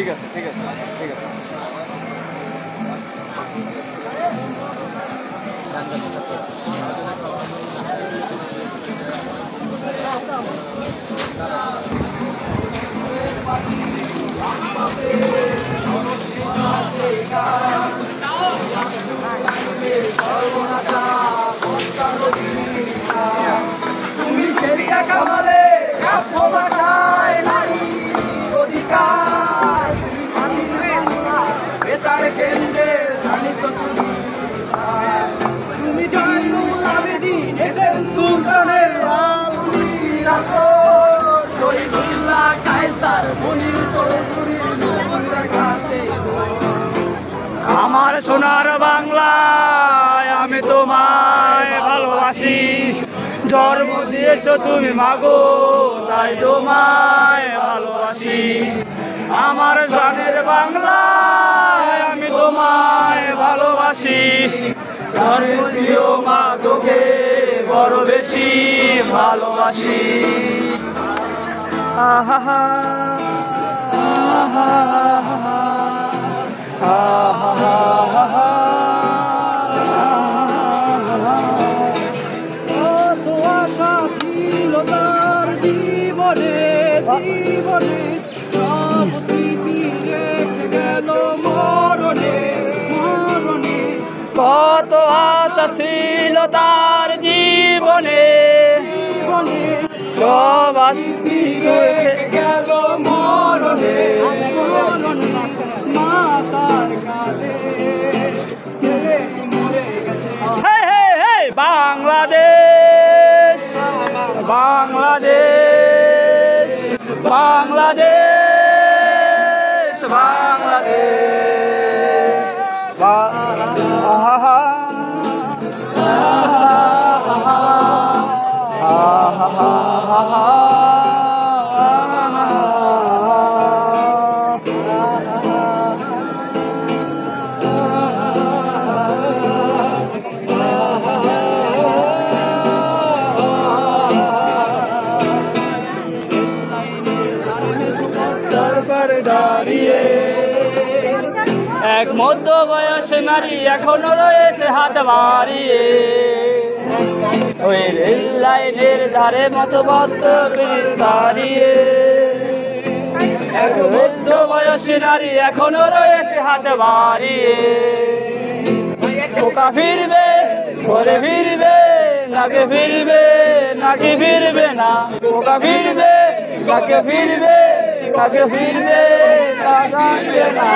ঠিক আছে ঠিক আছে ঠিক আছে। তুমি খেলিয়া কামালে ভাষায় নারী অধিকার বেতার কেন্দ্রে তুমি জয়নুল আবেদিন এসএম সুলতানের শহীদুল্লাহ কায়সার মনির চৌধুরীর আমার সোনার বাংলায় আমি তোমায় ভালোবাসি, জন্ম দিয়েছো তুমি মাগো তাই তোমায় ভালোবাসি। আমার প্রাণের বাংলায় আমি তোমায় ভালোবাসি, প্রিয় মা তোকে বড় বেশি ভালোবাসি। আহা আহা কত আশা ছিল তার জীবনে জীবনে সব স্মৃতি রেখে গেল মরণে মরণে। কত আশা ছিল তার জীবনে জীবনে সব আশি রেখে গেল মরণে মরণে। মা তার কাঁধে ছেলে মরে গেছে। বাংলাদেশ বাংলাদেশ বাংলাদেশ বাংলাদেশ দাঁড়িয়ে এক মধ্য বয়স নারী এখনো রয়েছে হাত বাড়িয়ে, ওই রেল লাইনের ধারে মতো বদ্ধ দাঁড়িয়ে। এক মধ্য বয়সী নারী এখনো রয়েছে হাত বাড়িয়ে, পোকা ফিরবে ঘরে ফিরবে নাকে ফিরবে নাকি ফিরবে না, পোকা ফিরবে নাকে ফিরবে কাকে ফিরবে তা জানবে না।